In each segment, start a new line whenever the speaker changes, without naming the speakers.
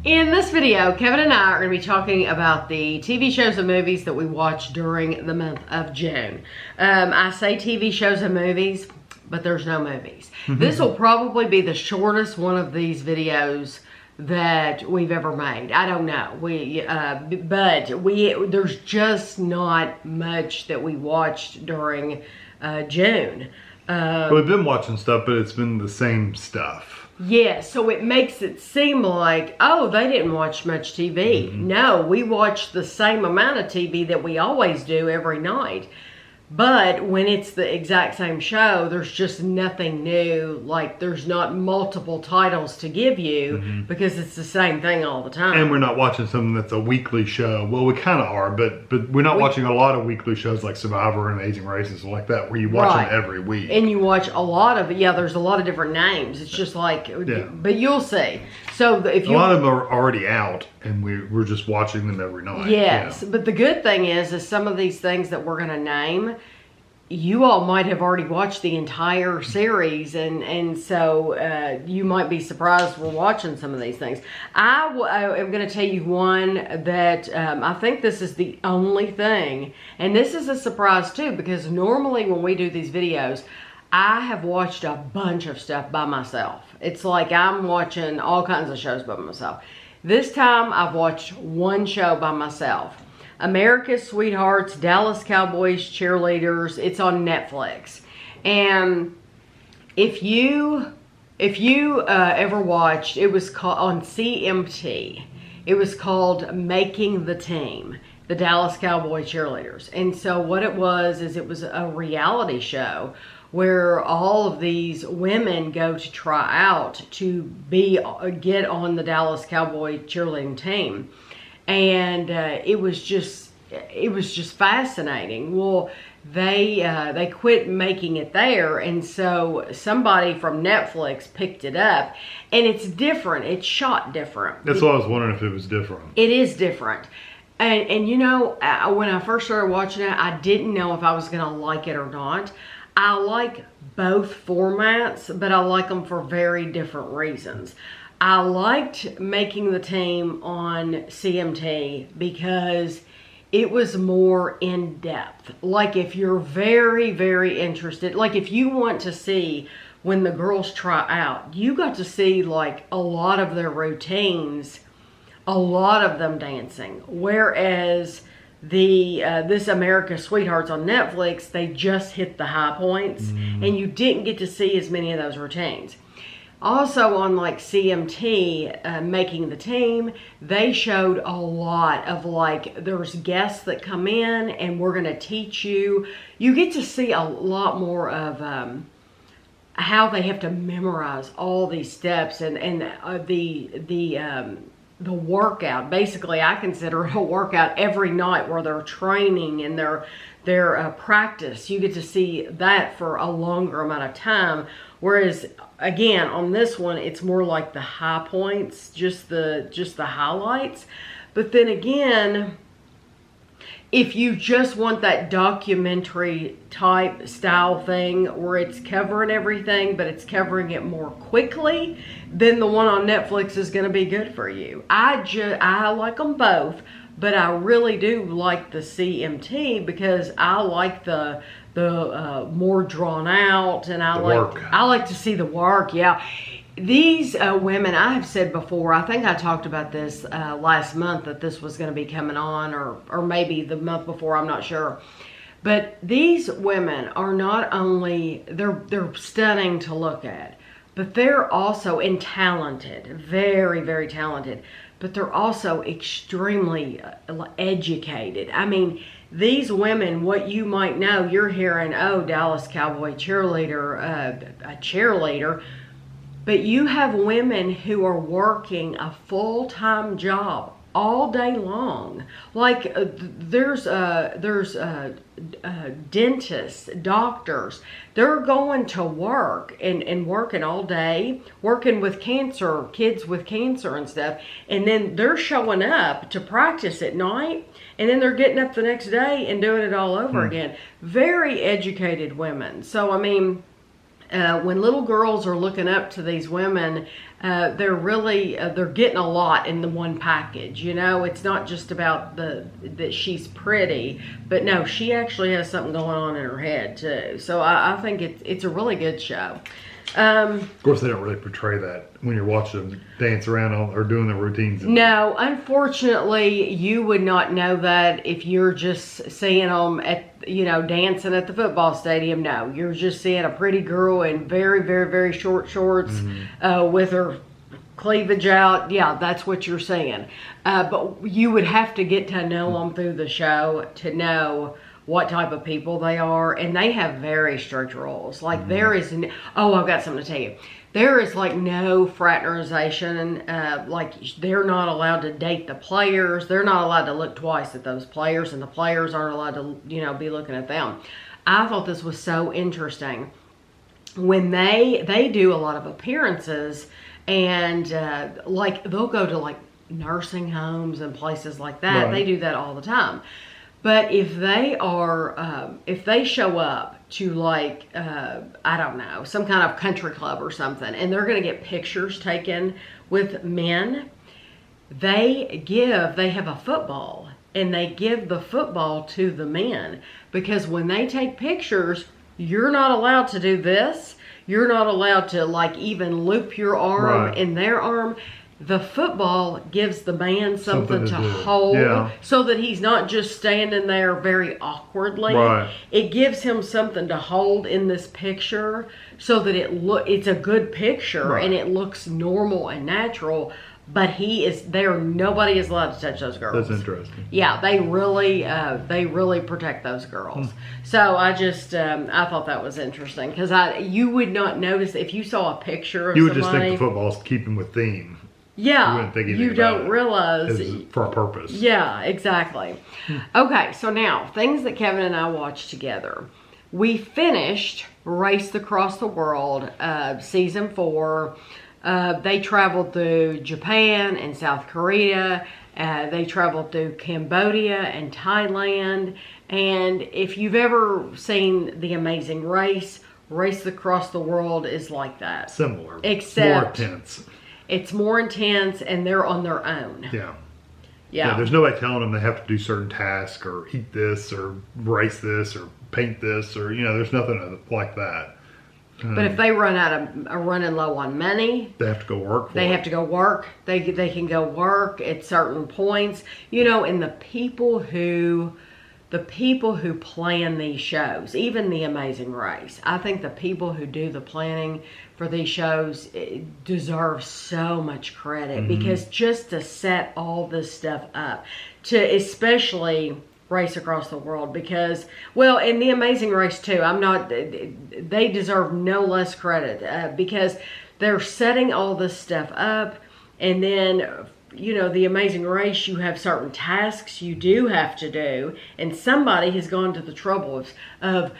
In this video, Kevin and I are going to be talking about the TV shows and movies that we watched during the month of June. I say TV shows and movies, but there's no movies. This will probably be the shortest one of these videos that we've ever made. I don't know. There's just not much that we watched during June.
Well, we've been watching stuff, but it's been the same stuff.
Yeah, so it makes it seem like, oh, they didn't watch much TV. No, we watched the same amount of TV that we always do every night. But when it's the exact same show, there's just nothing new. Like, there's not multiple titles to give you because it's the same thing all the time.
And we're not watching something that's a weekly show. Well, we kind of are, but we're not watching a lot of weekly shows like Survivor and Amazing Races and like that, where you watch them every week.
And you watch a lot of it. Yeah, there's a lot of different names. It's just like, but you'll see. So if you,
a lot of them are already out, and we're just watching them every night.
Yes, but the good thing is some of these things that we're going to name, you all might have already watched the entire series, and so you might be surprised we're watching some of these things. I am going to tell you one that I think this is the only thing, and this is a surprise too, because normally when we do these videos, I have watched a bunch of stuff by myself. It's like I'm watching all kinds of shows by myself. This time I've watched one show by myself. America's Sweethearts, Dallas Cowboys Cheerleaders. It's on Netflix. And if you ever watched, it was called on CMT. It was called Making the Team, the Dallas Cowboy Cheerleaders. And so what it was is it was a reality show where all of these women go to try out to get on the Dallas Cowboy cheerleading team. And it was just fascinating. Well, they quit making it there, and so somebody from Netflix picked it up, and it's different. It's shot different.
That's why I was wondering if it was different.
It is different. And you know, when I first started watching it, I didn't know if I was going to like it or not. I like both formats, but I like them for very different reasons. I liked Making the Team on CMT because it was more in depth. Like, if you're very, very interested, like if you want to see when the girls try out, you got to see like a lot of their routines, a lot of them dancing. Whereas this America's Sweethearts on Netflix, they just hit the high points and you didn't get to see as many of those routines. Also on like CMT, Making the Team, they showed a lot of like, there's guests that come in and we're going to teach you. You get to see a lot more of how they have to memorize all these steps and the workout. Basically, I consider it a workout every night where they're training and their practice. You get to see that for a longer amount of time. Whereas, again, on this one, it's more like the high points, just the highlights. But then again, if you just want that documentary type style thing where it's covering everything, but it's covering it more quickly, then the one on Netflix is going to be good for you. I like them both, but I really do like the CMT because I like the more drawn out, and I like to see the work. Yeah, these women, I have said before, I think I talked about this last month, that this was going to be coming on, or maybe the month before, I'm not sure. But these women are not only, they're stunning to look at, but they're also talented, very, very talented, but they're also extremely educated. I mean, these women, what you might know, you're hearing, oh, Dallas Cowboy cheerleader, a cheerleader, but you have women who are working a full-time job all day long. Like there's dentists, doctors. They're going to work and working all day, working with cancer, kids with cancer and stuff. And then they're showing up to practice at night, and then they're getting up the next day and doing it all over again. Very educated women. So, I mean, when little girls are looking up to these women, they're really they're getting a lot in the one package. You know, it's not just about that she's pretty, but no, she actually has something going on in her head too. So I think it's a really good show.
Of course, they don't really portray that when you're watching them dance around or doing their routines.
No, unfortunately, you would not know that if you're just seeing them at, dancing at the football stadium. No, you're just seeing a pretty girl in very, very, very short shorts with her cleavage out. Yeah, that's what you're seeing. But you would have to get to know them through the show to know what type of people they are, and they have very strict rules. Like there is I've got something to tell you. There is like no fraternization. Like they're not allowed to date the players. They're not allowed to look twice at those players, and the players aren't allowed to be looking at them. I thought this was so interesting. When they do a lot of appearances, and like they'll go to like nursing homes and places like that.
Right.
They do that all the time. But if they are, if they show up to like, I don't know, some kind of country club or something, and they're going to get pictures taken with men, they have a football, and they give the football to the men. Because when they take pictures, you're not allowed to do this. You're not allowed to like even loop your arm in their arm. The football gives the man something to hold so that he's not just standing there very awkwardly.
Right.
It gives him something to hold in this picture so that it's a good picture and it looks normal and natural, but he is there. Nobody is allowed to touch those girls.
That's interesting.
Yeah, they really protect those girls. So I just I thought that was interesting because you would not notice if you saw a picture of
you would
somebody,
just think the football's keeping with theme.
Yeah, you don't realize
for a purpose.
Yeah, exactly. Okay, so now things that Kevin and I watched together. We finished Race Across the World, season 4. They traveled through Japan and South Korea. They traveled through Cambodia and Thailand. And if you've ever seen The Amazing Race Across the World is like that.
Similar,
except
more intense.
It's more intense, and they're on their own.
Yeah. There's nobody telling them they have to do certain tasks or eat this or race this or paint this or there's nothing like that.
But if they are running low on money,
they have to go work.
They have to go work. They can go work at certain points. And the people who plan these shows, even The Amazing Race, I think the people who do the planning for these shows deserve so much credit because just to set all this stuff up, to especially Race Across the World, because in The Amazing Race too, they deserve no less credit because they're setting all this stuff up, and then The Amazing Race, you have certain tasks you do have to do, and somebody has gone to the trouble of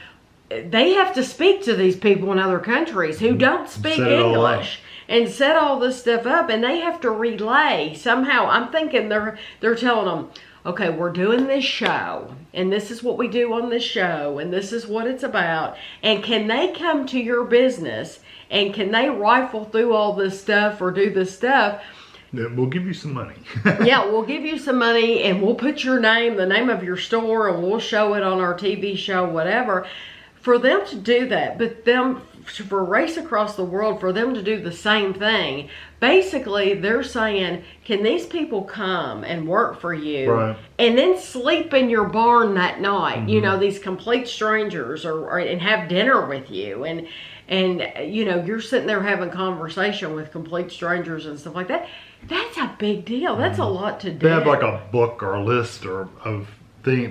they have to speak to these people in other countries who don't speak English and set all this stuff up, and they have to relay somehow. I'm thinking they're telling them, okay, we're doing this show, and this is what we do on this show, and this is what it's about, and can they come to your business, and can they rifle through all this stuff or do this stuff?
We'll give you some money.
Yeah, we'll give you some money, and we'll put the name of your store, and we'll show it on our TV show, whatever. For them to do that, but for Race Across the World, for them to do the same thing, basically they're saying, can these people come and work for you and then sleep in your barn that night? These complete strangers, and have dinner with you, and you're sitting there having conversation with complete strangers and stuff like that. That's a big deal. That's a lot to do.
They have like a book or a list of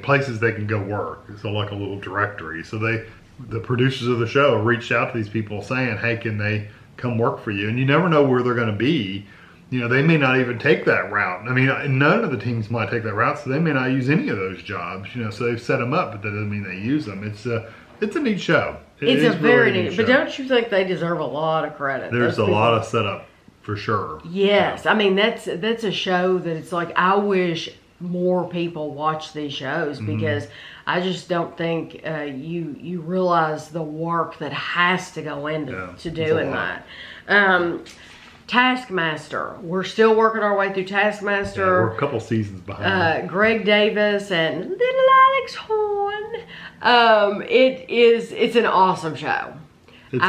places they can go work. So like a little directory. So the producers of the show reached out to these people saying, hey, can they come work for you? And you never know where they're going to be. They may not even take that route. I mean, none of the teams might take that route, so they may not use any of those jobs. So they've set them up, but that doesn't mean they use them. It's a neat show.
It's a very neat show. But don't you think they deserve a lot of credit?
There's a lot of setup for sure.
Yes. I mean, that's a show that it's like, I wish more people watch these shows, because I just don't think you realize the work that has to go into doing that. Taskmaster, we're still working our way through Taskmaster.
Yeah, we're a couple seasons behind.
Greg Davis and little Alex Horn. It's an awesome show.
It's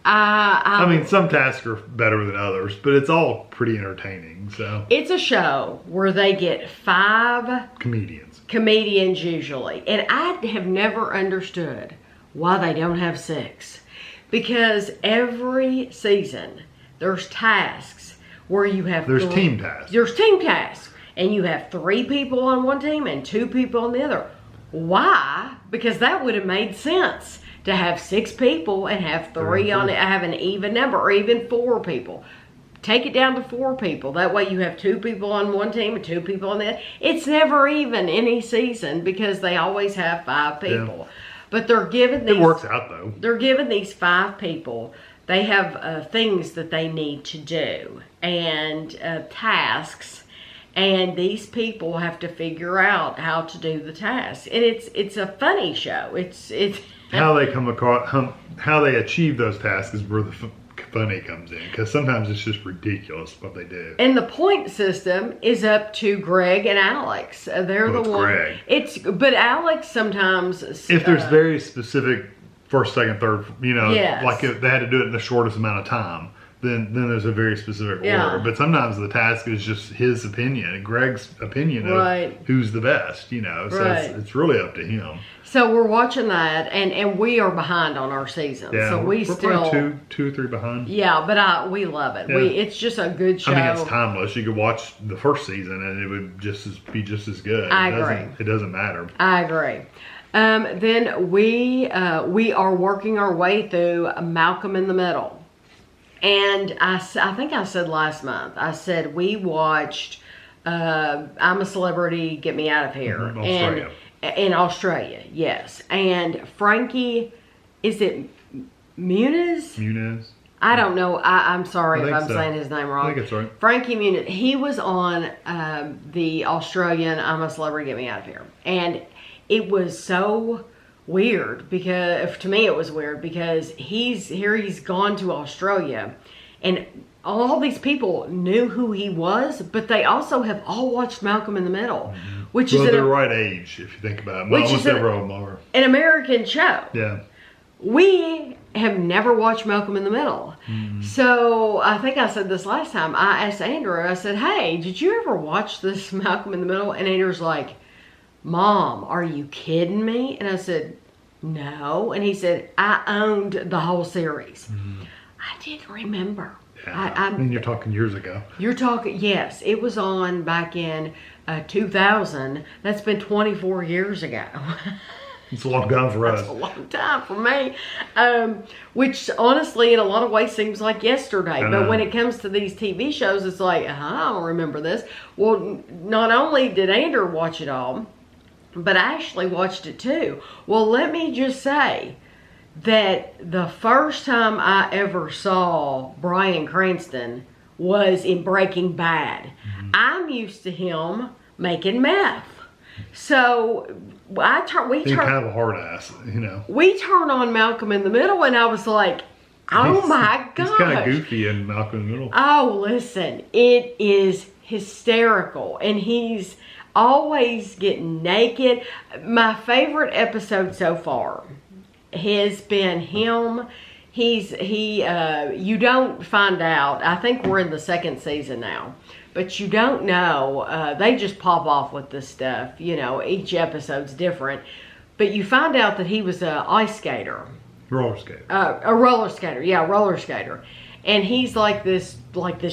I mean, some tasks are better than others, but it's all pretty entertaining. So
it's a show where they get 5 comedians usually, and I have never understood why they don't have 6, because every season there's tasks where you have
team tasks.
There's team tasks, and you have 3 people on one team and 2 people on the other. Why? Because that would have made sense to have 6 people and have 3 on it, have an even number, or even 4 people. Take it down to 4 people. That way you have 2 people on one team and 2 people on the other. It's never even any season, because they always have 5 people. Yeah. But they're given these.
It works out though.
They're given these 5 people. They have things that they need to do, and tasks, and these people have to figure out how to do the tasks. And it's a funny show. It's
how they come across, how they achieve those tasks is where the funny comes in, because sometimes it's just ridiculous what they do.
And the point system is up to Greg and Alex. They're the one.
Greg.
But Alex sometimes.
If there's very specific first, second, third,
yes.
like if they had to do it in the shortest amount of time, then there's a very specific order. But sometimes the task is just his opinion, Greg's opinion of who's the best, So it's really up to him.
So we're watching that, and we are behind on our season.
Yeah,
so
we're
still
two or three behind.
Yeah, but we love it. Yeah. It's just a good show.
I mean, it's timeless. You could watch the first season and it would be just as good.
I agree.
It doesn't matter.
I agree. Then we are working our way through Malcolm in the Middle. And I think I said last month, I said we watched I'm a Celebrity, Get Me Out of Here.
Australia.
In Australia, yes. And Frankie, is it Muniz?
Muniz.
I don't know. I'm sorry if I'm saying his name wrong.
I think it's right.
Frankie Muniz. He was on the Australian I'm a Celebrity, Get Me Out of Here. And it was so weird, because to me it was weird, because he's gone to Australia, and all these people knew who he was, but they also have all watched Malcolm in the Middle, which is
the right age if you think about it. Almost every of them are an
American show.
Yeah,
we have never watched Malcolm in the Middle. So I think I said this last time. I asked Andrew. I said, "Hey, did you ever watch this Malcolm in the Middle?" And Andrew's like, "Mom, are you kidding me?" And I said, "No." And he said, "I owned the whole series." I didn't remember.
Yeah. I mean, you're talking years ago.
You're talking, yes. It was on back in 2000. That's been 24 years ago.
It's a long time for us.
That's a long time for me. Which honestly, in a lot of ways, seems like yesterday. But when it comes to these TV shows, it's like, I don't remember this. Well, not only did Andrew watch it all, but Ashley watched it too. Well, let me just say that the first time I ever saw Bryan Cranston was in Breaking Bad. I'm used to him making meth. So
he's kind of a hard ass,
We turn on Malcolm in the Middle, and I was like, my gosh.
He's kind of goofy in Malcolm in the Middle.
Oh, listen, it is hysterical, and he's always getting naked. My favorite episode so far has been him. You don't find out. I think we're in the 2nd season now, but you don't know. They just pop off with this stuff. Each episode's different, but you find out that he was an ice skater,
roller skater,
a roller skater. Yeah, roller skater, and he's like this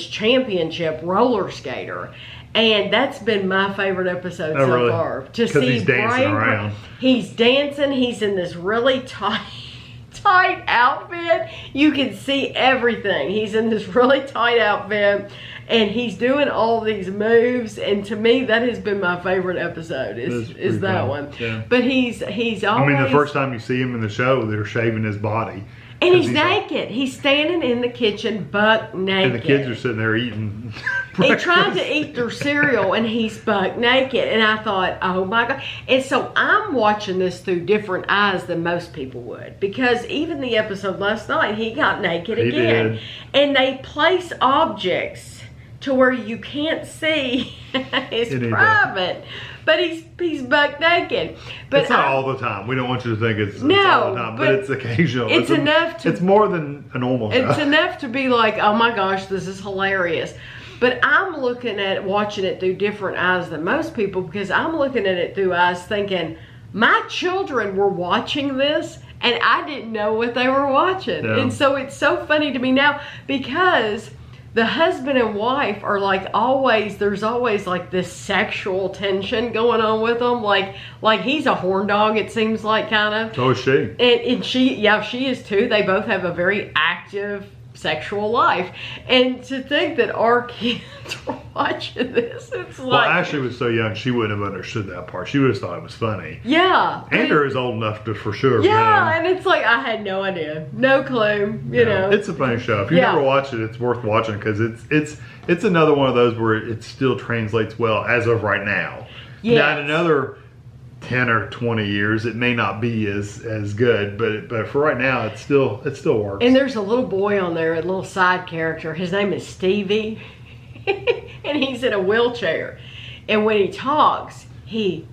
championship roller skater. And that's been my favorite episode so far. To see
he's dancing around.
He's dancing. He's in this really tight outfit. You can see everything. He's in this really tight outfit, and he's doing all these moves. And to me, that has been my favorite episode. Is that one?
Yeah.
But he's always.
I mean, the first time you see him in the show, they're shaving his body.
And he's naked. He's standing in the kitchen, buck naked.
And the kids are sitting there eating.
They tried to eat their cereal, and he's buck naked. And I thought, oh my God. And so I'm watching this through different eyes than most people would. Because even the episode last night, he got naked again.
Did.
And they place objects to where you can't see his private. But he's buck naked. But
it's not all the time. We don't want you to think it's all the time, but it's occasional.
It's enough to.
It's more than a normal show.
It's enough to be like, oh my gosh, this is hilarious. But I'm watching it through different eyes than most people, because I'm looking at it through eyes thinking, my children were watching this and I didn't know what they were watching. Yeah. And so it's so funny to me now, because the husband and wife are like there's always like this sexual tension going on with them. Like he's a horn dog, it seems like, kind of.
So is she.
And she is too. They both have a very active sexual life. And to think that our kids were watching this, it's like...
Well, Ashley was so young, she wouldn't have understood that part. She would have thought it was funny.
Yeah.
Andrew is old enough to, for sure.
Yeah, and it's like, I had no idea. No clue, you know.
It's a funny show. If you never watch it, it's worth watching, because it's another one of those where it still translates well as of right now. Yes. Now, in another 10 or 20 years, it may not be as good, but for right now, it still works.
And there's a little boy on there, a little side character. His name is Stevie, and he's in a wheelchair. And when he talks, he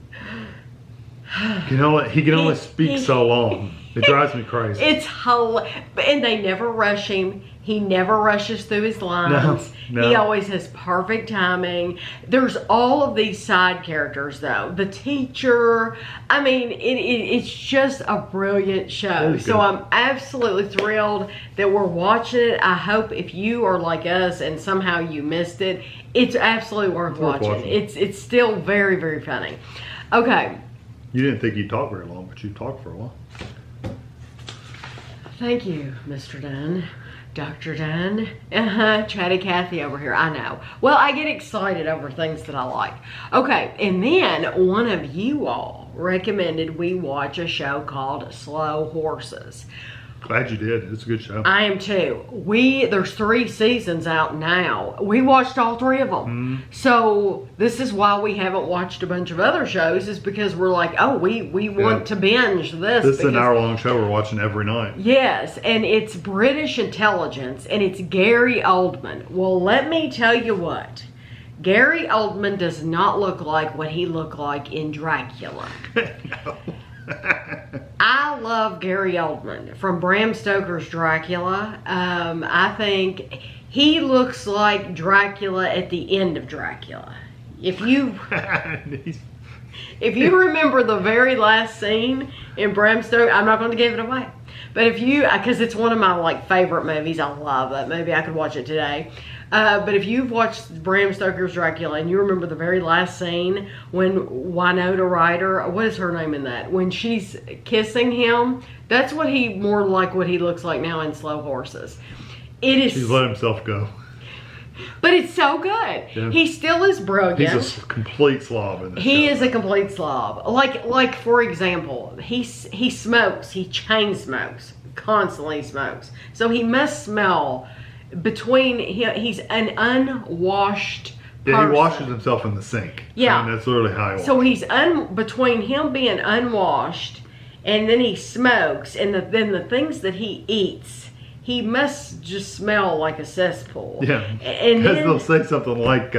can only speak so long. It drives me crazy.
It's hilarious, and they never rush him. He never rushes through his lines. No. He always has perfect timing. There's all of these side characters, though. The teacher. I mean, it's just a brilliant show. So I'm absolutely thrilled that we're watching it. I hope if you are like us and somehow you missed it, it's absolutely worth watching. It's still very, very funny. Okay.
You didn't think you'd talk very long, but you talked for a while.
Thank you, Mr. Dunn. Dr. Dunn. Chatty Cathy over here. I know. Well, I get excited over things that I like. Okay, and then one of you all recommended we watch a show called Slow Horses.
Glad you did. It's a good show.
I am too. There's 3 seasons out now. We watched all 3 of them. So this is why we haven't watched a bunch of other shows, is because we're like, oh, we want to binge this.
This is an hour-long show we're watching every night.
Yes, and it's British intelligence, and it's Gary Oldman. Well, let me tell you what. Gary Oldman does not look like what he looked like in Dracula.
No.
I love Gary Oldman from Bram Stoker's Dracula. I think he looks like Dracula at the end of Dracula. If you remember the very last scene in Bram Stoker, I'm not going to give it away. But because it's one of my favorite movies, I love that movie. I could watch it today. But if you've watched Bram Stoker's Dracula and you remember the very last scene when Winona Ryder, what is her name in that? When she's kissing him, that's more like what he looks like now in Slow Horses. He's
let himself go.
But it's so good. Yeah. He still is brilliant.
He's a complete slob in this show.
He is a complete slob. Like for example, he smokes. He chain smokes. Constantly smokes. So he must smell between him. He's an unwashed person.
He washes himself in the sink.
Yeah.
I mean, that's literally how he washes.
So he's between him being unwashed and then he smokes, and then the things that he eats, he must just smell like a cesspool.
Yeah, and because they'll say something like,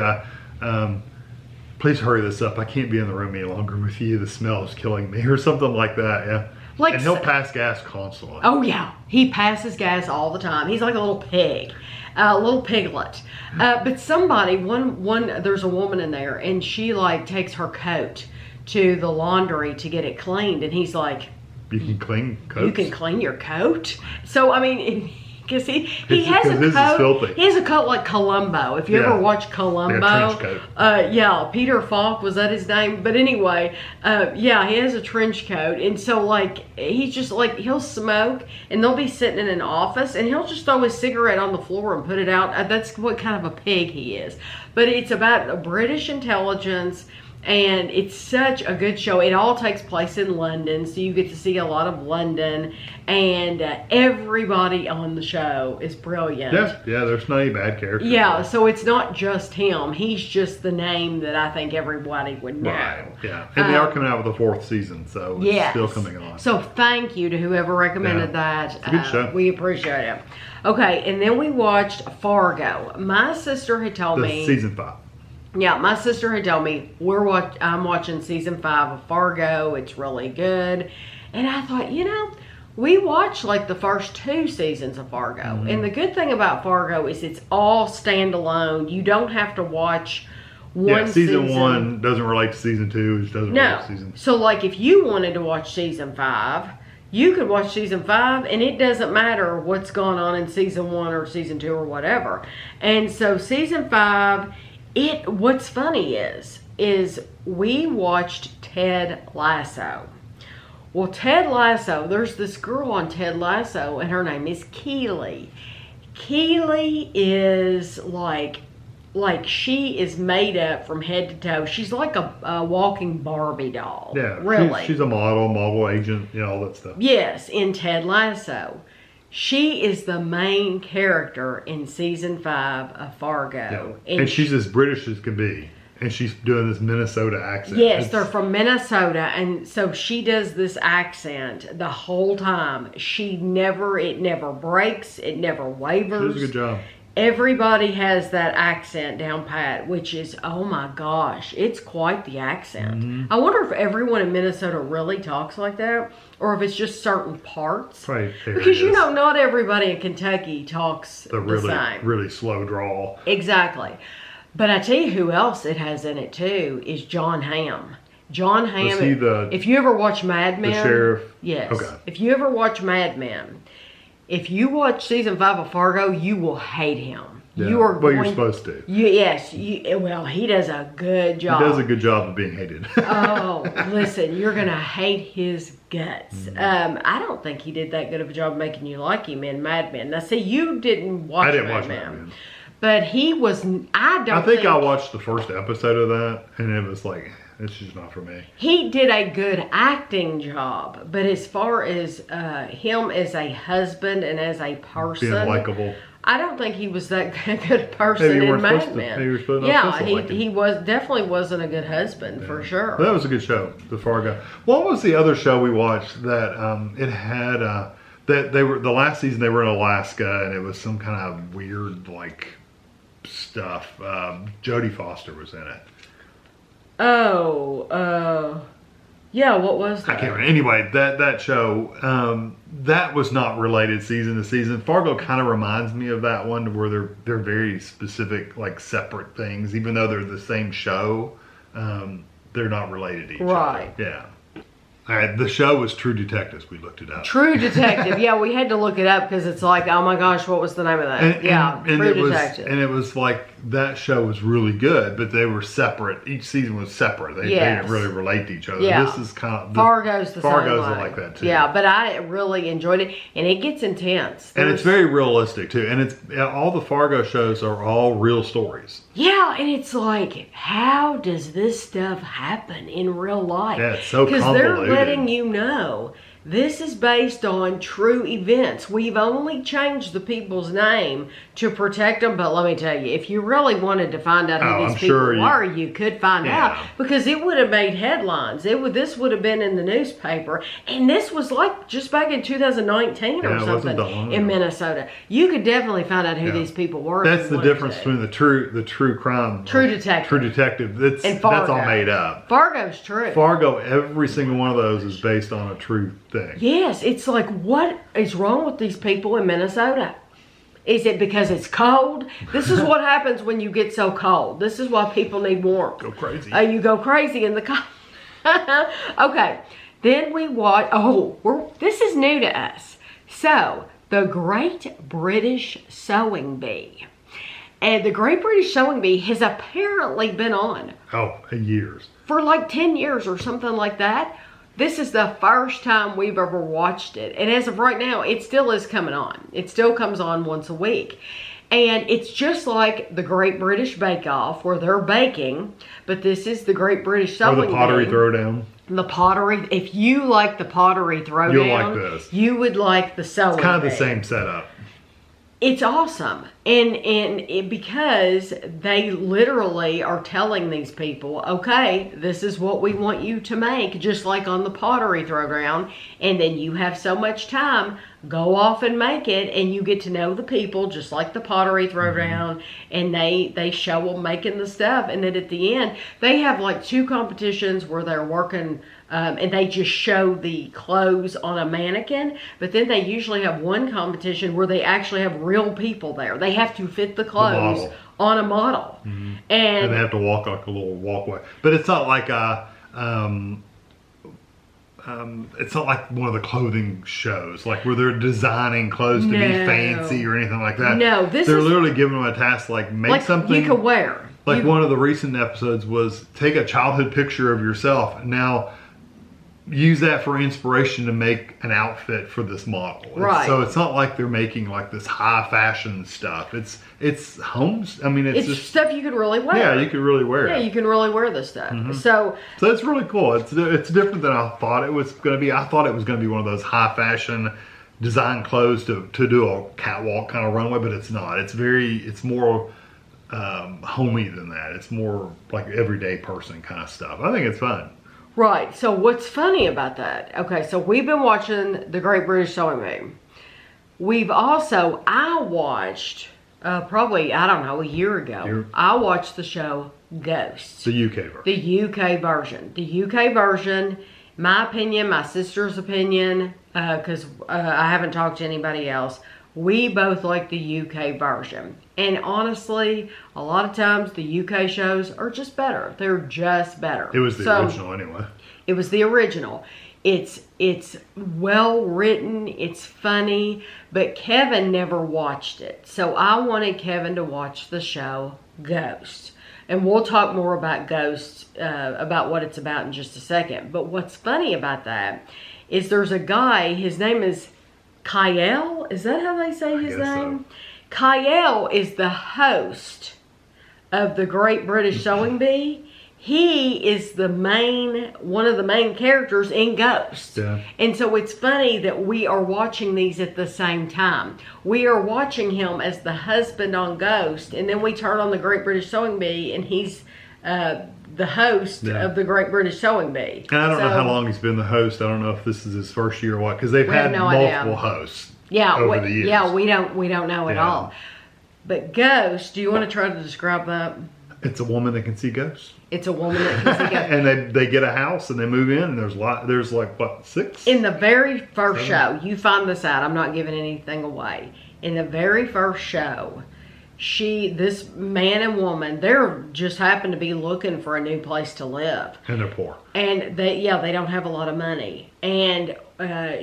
please hurry this up. I can't be in the room any longer with you. The smell is killing me, or something like that, yeah. And he'll pass gas constantly.
Oh, yeah. He passes gas all the time. He's like a little pig, a little piglet. But there's a woman in there, and she takes her coat to the laundry to get it cleaned, and he's like,
you can clean coats?
You can clean your coat? So, I mean, because he has a coat. He has a coat like Columbo. If you ever watch Columbo,
like a trench coat.
Peter Falk, was that his name? But anyway, he has a trench coat, and so he's just he'll smoke, and they'll be sitting in an office, and he'll just throw his cigarette on the floor and put it out. That's what kind of a pig he is. But it's about British intelligence And it's such a good show. It all takes place in London, so you get to see a lot of London. And everybody on the show is brilliant.
Yeah, there's not any bad characters.
Yeah, so it's not just him. He's just the name that I think everybody would know.
Right, yeah. And they are coming out with a 4th season, so it's still coming on.
So thank you to whoever recommended that.
It's a good show.
We appreciate it. Okay, and then we watched Fargo. My sister had told me...
Season 5.
Yeah, my sister had told me, I'm watching season 5 of Fargo. It's really good. And I thought, we watched like the first 2 seasons of Fargo. Mm-hmm. And the good thing about Fargo is it's all standalone. You don't have to watch one season.
Season 1 doesn't relate to season 2, which doesn't relate to season...
So like if you wanted to watch season 5, you could watch season 5 and it doesn't matter what's going on in season 1 or season 2 or whatever. And so season 5... What's funny is we watched Ted Lasso. Well, Ted Lasso, there's this girl on Ted Lasso, and her name is Keely. Keely is like she is made up from head to toe. She's like a walking Barbie doll.
Yeah,
really.
She's a model agent, all that stuff.
Yes, in Ted Lasso. She is the main character in season 5 of Fargo.
Yeah. And she's as British as can be. And she's doing this Minnesota accent.
Yes, they're from Minnesota. And so she does this accent the whole time. It never breaks. It never wavers.
She does a good job.
Everybody has that accent down pat, which is, oh my gosh, it's quite the accent. Mm-hmm. I wonder if everyone in Minnesota really talks like that, or if it's just certain parts.
Right.
Because not everybody in Kentucky talks the same.
Really slow drawl.
Exactly. But I tell you who else it has in it too is John Hamm. John Hamm.
Was he
if you ever watch Mad Men,
the sheriff?
Yes.
Okay.
If you ever watch Mad Men, if you watch season 5 of Fargo, you will hate him.
Yeah.
You are
you're supposed to.
Yes. Well, he does a good job.
He does a good job of being hated.
Oh, listen, you're going to hate his guts. Mm-hmm. I don't think he did that good of a job making you like him in Mad Men. Now, see, you didn't watch Mad Men. But he was, I think
I watched the first episode of that, and it was like, it's just not for me.
He did a good acting job, but as far as him as a husband and as a person,
being likable,
I don't think he was that good a person in Mad Men. He definitely wasn't a good husband for sure.
That was a good show, The Fargo. What was the other show we watched that it had that they were the last season they were in Alaska and it was some kind of weird stuff. Jodie Foster was in it.
Yeah, what was that?
I can't remember. Anyway, that show, that was not related season to season. Fargo kind of reminds me of that one where they're very specific, separate things. Even though they're the same show, they're not related to each other.
Right.
Yeah. The show was True Detectives. We looked it up.
True Detective. Yeah, we had to look it up because it's like, oh my gosh, what was the name of that? True Detective.
And it was like, that show was really good, but they were separate. Each season was separate. They didn't really relate to each other.
Yeah.
This is kind of...
Fargo's the same way.
Fargo's like that too.
Yeah, but I really enjoyed it. And it gets intense.
And it's very realistic too. And all the Fargo shows are all real stories.
Yeah, and it's like, how does this stuff happen in real life?
Yeah, it's so convoluted.
Because they're letting you know this is based on true events. We've only changed the people's name to protect them. But let me tell you, if you really wanted to find out who these people were, you could find out. Because it would have made headlines. This would have been in the newspaper. And this was just back in 2019 or something in Minnesota. You could definitely find out who these people were.
That's the difference between the true crime.
True Detective.
True Detective. That's all made up.
Fargo's true.
Fargo, every single one of those is based on a true thing.
Yes, it's like, what is wrong with these people in Minnesota? Is it because it's cold? This is what happens when you get so cold. This is why people need warmth.
Go crazy.
You go crazy in the cold. Okay, then we watch, this is new to us. So, The Great British Sewing Bee. And The Great British Sewing Bee has apparently been on.
Years.
For 10 years or something like that. This is the first time we've ever watched it. And as of right now, it still is coming on. It still comes on once a week. And it's just like the Great British Bake Off where they're baking, but this is the Great British Sewing
Or the pottery
Bee.
throwdown.
The pottery, if you like the pottery throwdown,
You'll like this.
you would like the sewing
It's kind of the
bee.
same setup.
It's awesome. Because they literally are telling these people, okay, this is what we want you to make, just like on the pottery throwdown. And then you have so much time, go off and make it, and you get to know the people, just like the pottery throwdown. And they show them making the stuff. And then at the end, they have like 2 competitions where they're working, and they just show the clothes on a mannequin. But then they usually have one competition where they actually have real people there. They have to fit the clothes
model.
on a model.
And they have to walk like a little walkway. But it's not like it's not like one of the clothing shows, like where they're designing clothes to be fancy or anything like that.
No,
they're literally giving them a task like make
like
something
you could wear.
Like one of the recent episodes was take a childhood picture of yourself. Now use that for inspiration to make an outfit for this model.
Right.
So it's not like they're making like this high fashion stuff. It's homes. I mean, it's just
stuff you could really wear.
Yeah, you could really wear it.
Yeah, you can really wear this stuff. So
it's really cool. It's different than I thought it was going to be. I thought it was going to be one of those high fashion design clothes to do a catwalk kind of runway, but it's not. It's more homey than that. It's more like everyday person kind of stuff. I think it's fun.
Right. So what's funny about that? Okay, so we've been watching the Great British Sewing Bee. I watched probably, I don't know, a year ago. I watched the show Ghosts.
The UK version.
The UK version. The UK version, my opinion, my sister's opinion, because I haven't talked to anybody else. We both like the UK version. And honestly, a lot of times the UK shows are just better. They're just better.
It was the original anyway.
It was the original. It's well written, it's funny, but Kevin never watched it. So I wanted Kevin to watch the show Ghost. And we'll talk more about Ghost, about what it's about in just a second. But what's funny about that is there's a guy, his name is Kyle. Is that how they say his name? So. Kyle is the host of the Great British Sewing Bee. He is one of the main characters in Ghost.
Yeah.
And so it's funny that we are watching these at the same time. We are watching him as the husband on Ghost, and then we turn on the Great British Sewing Bee, and he's the host of the Great British Sewing Bee.
And I don't know how long he's been the host. I don't know if this is his first year or what, because they've had multiple hosts over the years.
Yeah, we don't know at all. But Ghost, do you want to try to describe that?
It's a woman that can see ghosts.
It's a woman that can see ghosts.
And they get a house and they move in, and there's like what, 6?
In the very first show, you find this out. I'm not giving anything away. In the very first show, this man and woman, they're just happen to be looking for a new place to live.
And they're poor.
And they don't have a lot of money. And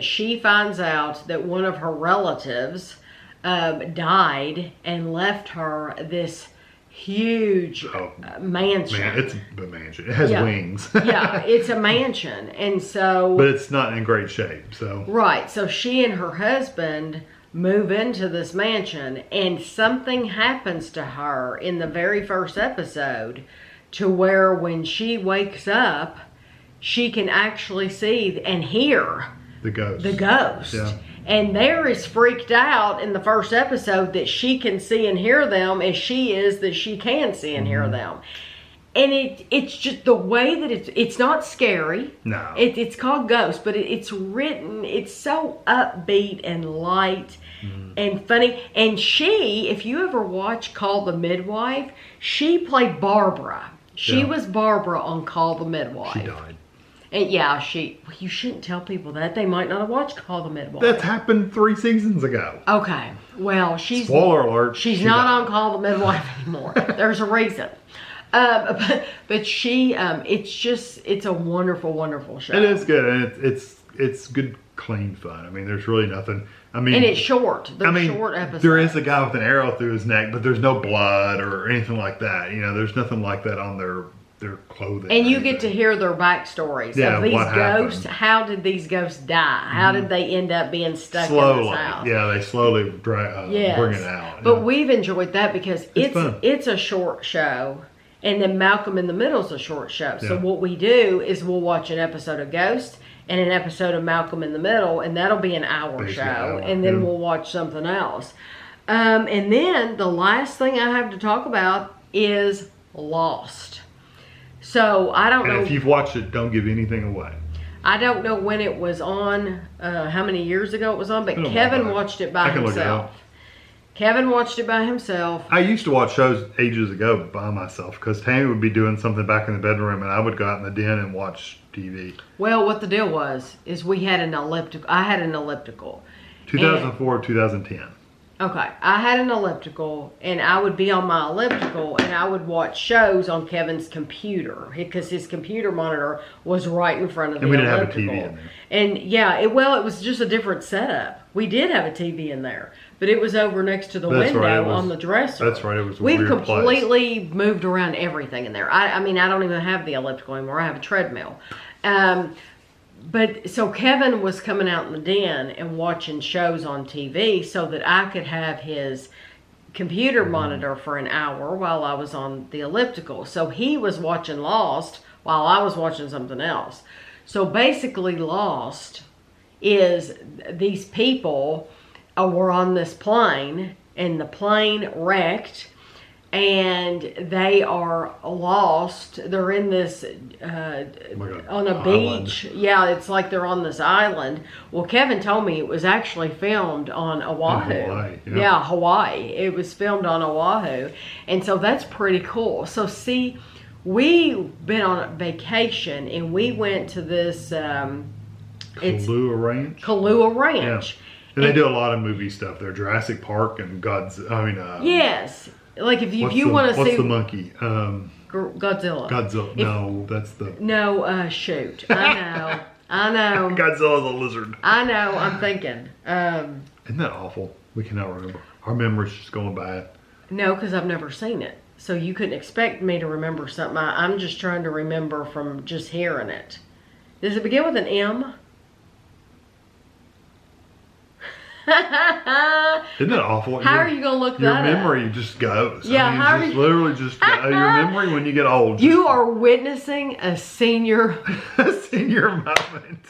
she finds out that one of her relatives died and left her this huge mansion.
It's a mansion. It has wings.
Yeah, it's a mansion. And so...
But it's not in great shape, so...
Right. So she and her husband move into this mansion, and something happens to her in the very first episode to where when she wakes up, she can actually see and hear
the ghost.
Yeah. And they're as freaked out in the first episode that she can see and hear them as she is that she can see and hear them. And it's just the way that it's not scary.
No.
It's called Ghost, but it's written, it's so upbeat and light and funny. And she, if you ever watch Call the Midwife, she played Barbara. She was Barbara on Call the Midwife.
She died.
And you shouldn't tell people that. They might not have watched Call the Midwife.
That's happened 3 seasons ago.
Okay. Well,
spoiler alert.
She's not on Call the Midwife anymore. There's a reason. But she, it's a wonderful, wonderful show.
It is good, and it's good, clean fun. I mean, there's really nothing. I mean,
and it's short. Short episodes.
There is a guy with an arrow through his neck, but there's no blood or anything like that. You know, there's nothing like that on their their clothing.
And you get to hear their backstories of these ghosts.
Happened.
How did these ghosts die? How did they end up being stuck
slowly.
in this house?
Yeah, they slowly bring it out.
But we've enjoyed that because
fun.
it's a short show. And then Malcolm in the Middle is a short show. So
Yeah.
what we do is we'll watch an episode of Ghost and an episode of Malcolm in the Middle, and that'll be an hour
Basically
show.
an hour,
And then
yeah.
we'll watch something else. And then the last thing I have to talk about is Lost. So I don't know.
If you've watched it, don't give anything away.
I don't know when it was on, how many years ago it was on, but
It'll
Kevin
work.
watched it by
I can look it
himself.
up.
Kevin watched it by himself.
I used to watch shows ages ago by myself because Tammy would be doing something back in the bedroom and I would go out in the den and watch TV.
Well, what the deal was, is we had an elliptical. I had an elliptical.
2004, 2010.
Okay, I had an elliptical, and I would be on my elliptical, and I would watch shows on Kevin's computer because his computer monitor was right in front of the
And we didn't
elliptical.
have a TV in there.
And yeah, it was just a different setup. We did have a TV in there, but it was over next to the
That's
window
right, it was-
on the dresser.
That's right, it was a
We've
weird place.
completely moved around everything in there. I mean, I don't even have the elliptical anymore. I have a treadmill. But so Kevin was coming out in the den and watching shows on TV so that I could have his computer monitor for an hour while I was on the elliptical. So he was watching Lost while I was watching something else. So basically Lost is these people were on this plane and the plane wrecked. And they are lost. They're in this on a beach. Yeah, it's like they're on this island. Well, Kevin told me it was actually filmed on Oahu.
Hawaii, yeah.
Yeah, Hawaii. It was filmed on Oahu, and so that's pretty cool. So see, we've been on vacation and we went to this. It's
Kahlua Ranch.
Kahlua
Yeah.
Ranch.
And they do a lot of movie stuff there. Jurassic Park and
Yes. Like if you want to see
what's the monkey?
Godzilla.
Godzilla. No, that's the
Shoot. I know.
Godzilla's a lizard.
I know. I'm thinking.
Isn't that awful? We cannot remember. Our memory's just going bad.
No, because I've never seen it. So you couldn't expect me to remember something. I'm just trying to remember from just hearing it. Does it begin with an M?
Isn't that awful?
How are you going to look
Your
that up?
memory just goes.
Yeah, how are
just
you-
literally just your memory when you get old.
You are witnessing a senior.
senior moment.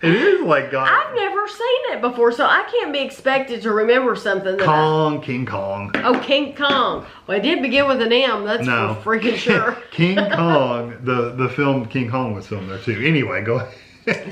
It is like God.
I've never seen it before, so I can't be expected to remember something that
King Kong.
Oh, King Kong. Well, it did begin with an M. That's
No.
for freaking sure.
King Kong, the film King Kong was filmed there too. Anyway, go ahead.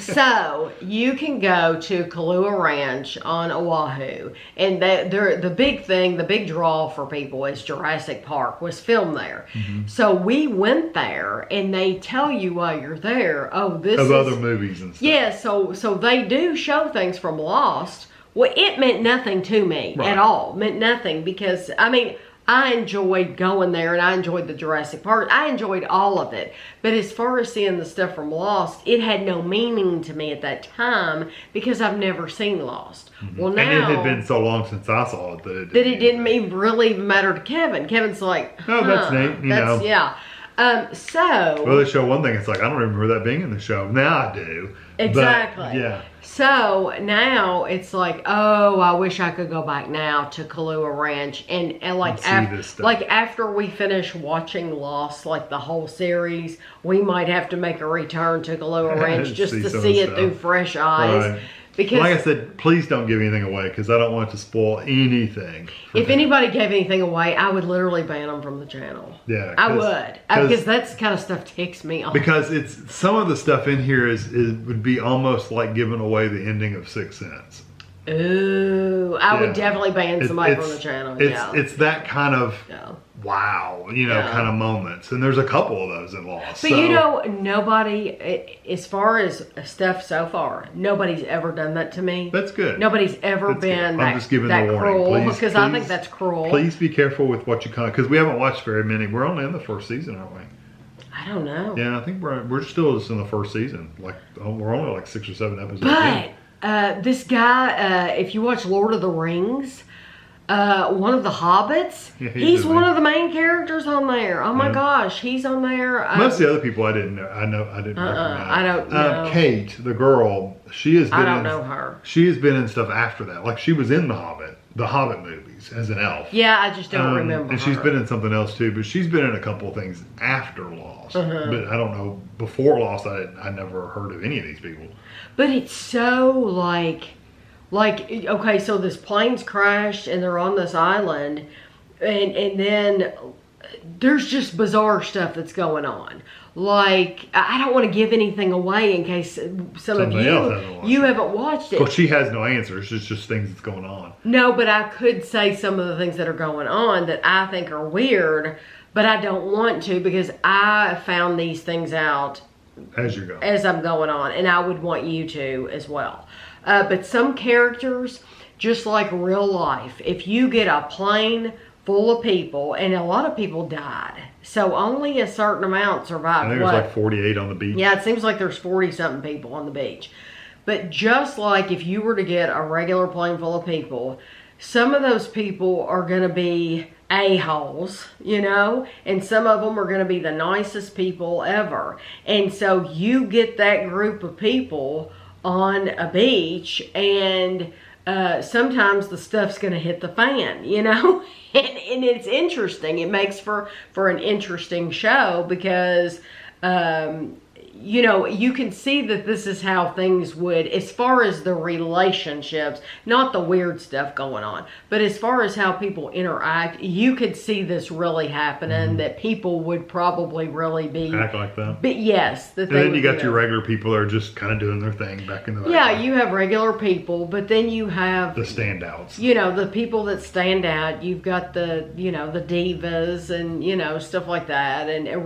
So you can go to Kahlua Ranch on Oahu, and the big thing, the big draw for people is Jurassic Park was filmed there.
Mm-hmm.
So we went there, and they tell you while you're there, oh, this
Of
is
other movies and stuff.
yeah. So they do show things from Lost. Well, it meant nothing to me
Right.
at all. Meant nothing because I mean. I enjoyed going there and I enjoyed the Jurassic Park. I enjoyed all of it. But as far as seeing the stuff from Lost, it had no meaning to me at that time because I've never seen Lost. Well, now...
And it had been so long since I saw it that
it didn't even really matter to Kevin. Kevin's like,
Oh, that's neat, you know.
Yeah. So...
Well, they show one thing. It's like, I don't remember that being in the show. Now I do.
Exactly.
But, yeah.
So now it's like, oh, I wish I could go back now to Kahlua Ranch and like
see this stuff.
like after we finish watching Lost, like the whole series, we might have to make a return to Kahlua Ranch just
See
to
some
see it
stuff.
through fresh eyes.
Right.
Because
Like I said, please don't give anything away because I don't want it to spoil anything.
if anybody gave anything away, I would literally ban them from the channel.
Yeah,
I would, because that kind of stuff ticks me off.
Because it's some of the stuff in here would be almost like giving away the ending of Sixth Sense.
Ooh, I would
Yeah.
definitely ban somebody from the channel.
It's that kind of
Yeah.
wow,
Yeah.
kind of moments, and there's a couple of those in Lost.
But you know, nobody, as far as stuff so far, nobody's ever done that to me.
that's good.
Nobody's ever
That's
been
good.
that,
I'm just giving
that
the warning.
cruel
Please,
because I think
please,
that's cruel.
Please be careful with what you because we haven't watched very many. We're only in the first season, aren't we?
I don't know.
Yeah, I think we're still just in the first season. Like we're only like 6 or 7 episodes.
But
in.
this guy, if you watch Lord of the Rings, One of the Hobbits.
Yeah,
he's one of the main characters on there. Oh my gosh, he's on there.
Most of the other people I didn't know. I didn't recognize.
I don't know.
Kate, the girl, she has been.
I don't know her.
She has been in stuff after that. Like she was in the Hobbit movies as an elf.
Yeah, I just don't remember.
And she's been in something else too, but she's been in a couple of things after Lost. But I don't know. Before Lost, I never heard of any of these people.
But it's so like, okay, so this plane's crashed and they're on this island, and then there's just bizarre stuff that's going on. Like, I don't want to give anything away in case some of you haven't watched it.
Well, she has no answers. It's just things that's going on.
No, but I could say some of the things that are going on that I think are weird, but I don't want to because I found these things out as I'm going on, and I would want you to as well. But some characters, just like real life, if you get a plane full of people, and a lot of people died, so only a certain amount survived.
I think there's like 48 on the beach.
Yeah, it seems like there's 40-something people on the beach. But just like if you were to get a regular plane full of people, some of those people are going to be a-holes, you know, and some of them are going to be the nicest people ever. And so you get that group of people on a beach, and sometimes the stuff's going to hit the fan, you know, and it's interesting. It makes for an interesting show because, you know, you can see that this is how things would, as far as the relationships, not the weird stuff going on, but as far as how people interact, you could see this really happening, that people would probably really be...
Act like that.
But yes.
And then you got your regular people that are just kind of doing their thing back in the background.
Yeah, you have regular people, but then you have...
the standouts.
You know, the people that stand out. You've got the, you know, the divas and, you know, stuff like that. And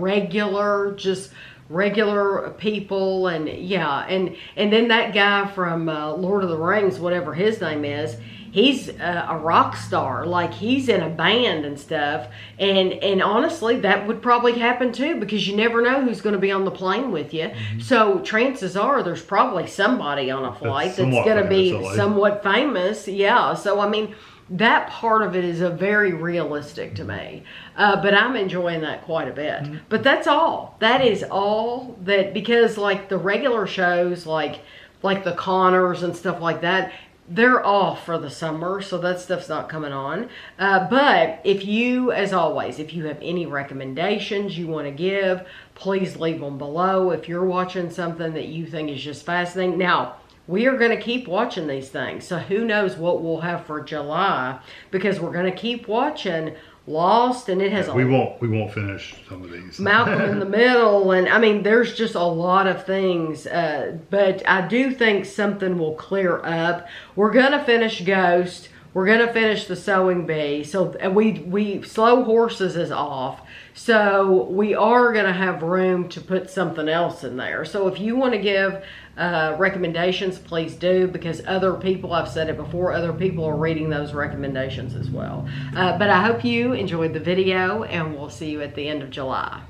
regular people, and yeah, and then that guy from Lord of the Rings, whatever his name is, he's a rock star. Like, he's in a band and stuff, and honestly, that would probably happen too, because you never know who's going to be on the plane with you. So chances are there's probably somebody on a flight that's going to be somewhat famous. Yeah, so I mean, that part of it is a very realistic to me. But I'm enjoying that quite a bit. But that's all. That is all that, because like the regular shows, like the Connors and stuff like that, they're off for the summer, so that stuff's not coming on. But if you, as always, if you have any recommendations you want to give, please leave them below. If you're watching something that you think is just fascinating. Now, we are going to keep watching these things. So who knows what we'll have for July, because we're going to keep watching Lost, and it has
we won't finish some of these.
Malcolm in the Middle, and I mean, there's just a lot of things. But I do think something will clear up. We're going to finish Ghost. We're going to finish The Sewing Bee. So we Slow Horses is off. So we are going to have room to put something else in there. So if you want to give recommendations, please do, because other people, I've said it before, other people are reading those recommendations as well. But I hope you enjoyed the video, and we'll see you at the end of July.